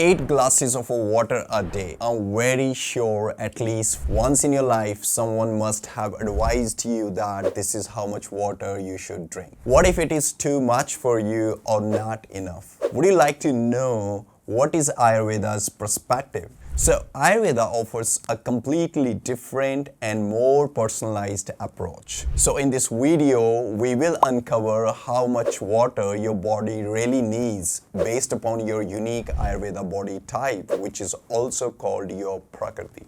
8 glasses of water a day. I'm very sure at least once in your life someone must have advised you that this is how much water you should drink. What if it is too much for you or not enough? Would you like to know what is Ayurveda's perspective? So Ayurveda offers a completely different and more personalized approach. So in this video, we will uncover how much water your body really needs based upon your unique Ayurveda body type, which is also called your Prakriti.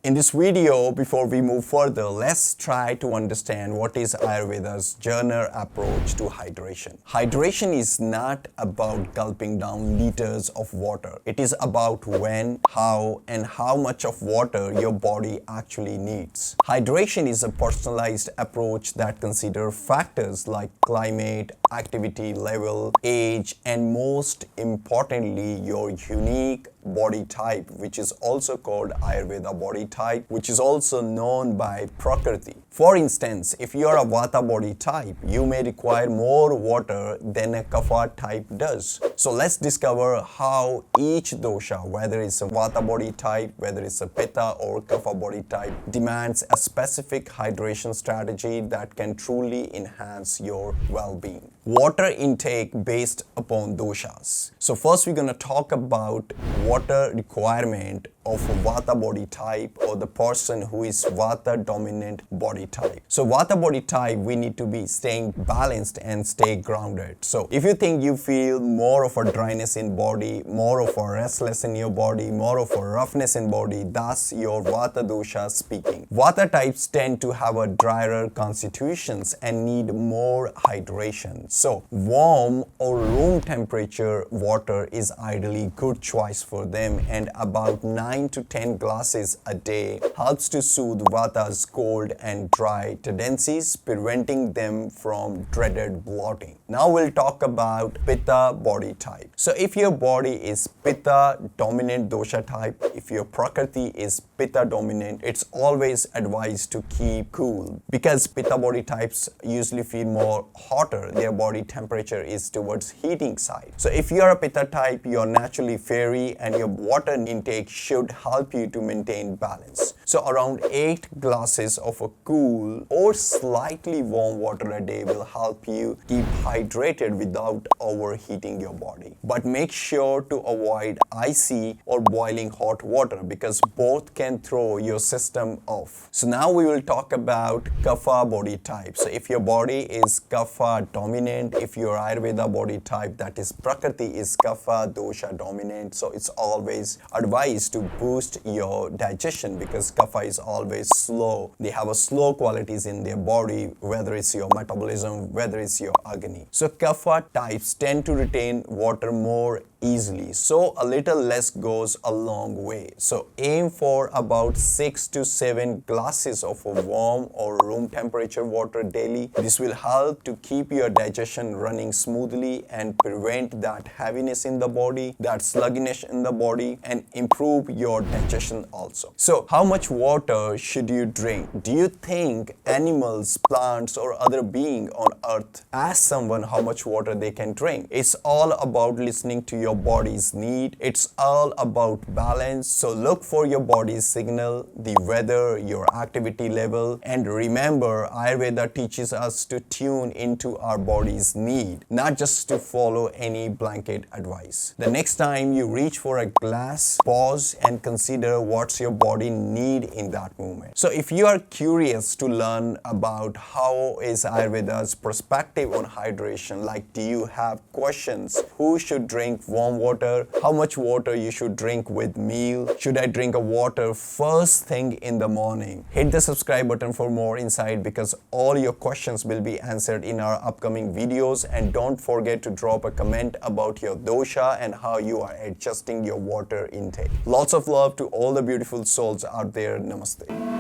In this video, before we move further, let's try to understand what is Ayurveda's general approach to hydration. Hydration is not about gulping down liters of water. It is about when, how, and how much of water your body actually needs. Hydration is a personalized approach that considers factors like climate, activity level, age, and most importantly, your unique body type, which is also called Ayurveda body type, which is also known by Prakriti. For instance, if you are a vata body type, you may require more water than a kapha type does. So let's discover how each dosha, whether it's a vata body type, whether it's a pitta or kapha body type, demands a specific hydration strategy that can truly enhance your well-being. Water intake based upon doshas. So first we're going to talk about water requirement of a vata body type or the person who is vata dominant body type. So vata body type, we need to be staying balanced and stay grounded. So if you think you feel more of a dryness in body, more of a restless in your body, more of a roughness in body, that's your vata dosha speaking. Vata types tend to have a drier constitutions and need more hydration. So warm or room temperature water is ideally good choice for them, and about 9 to 10 glasses a day helps to soothe vata's cold and dry tendencies, preventing them from dreaded bloating. Now we'll talk about pitta body type. So if your body is pitta dominant dosha type, if your prakriti is pitta dominant, it's always advised to keep cool because pitta body types usually feel more hotter. Their body temperature is towards heating side. So if you are a pitta type, you're naturally fairy and your water intake should help you to maintain balance. So around 8 glasses of a cool or slightly warm water a day will help you keep hydrated without overheating your body. But make sure to avoid icy or boiling hot water because both can throw your system off. So now we will talk about kapha body type. So if your body is kapha dominant, if your Ayurveda body type, that is Prakriti, is kapha dosha dominant, so it's always advised to boost your digestion because kapha is always slow. They have a slow qualities in their body, whether it's your metabolism, whether it's your agni. So kapha types tend to retain water more easily, so a little less goes a long way. So aim for about 6 to 7 glasses of a warm or room temperature water daily. This will help to keep your digestion running smoothly and prevent that heaviness in the body, that sluggishness in the body, and improve your digestion also. So how much water should you drink? Do you think animals, plants, or other being on earth ask someone how much water they can drink? It's all about listening to your body's need. It's all about balance. So look for your body's signal, the weather, your activity level, and remember Ayurveda teaches us to tune into our body's need, not just to follow any blanket advice. The next time you reach for a glass, pause and consider what's your body need in that moment. So if you are curious to learn about how is Ayurveda's perspective on hydration, like do you have questions, who should drink warm water, how much water you should drink with meal, should I drink a water first thing in the morning, hit the subscribe button for more insight because all your questions will be answered in our upcoming videos. And don't forget to drop a comment about your dosha and how you are adjusting your water intake. Lots of love to all the beautiful souls out there. Namaste.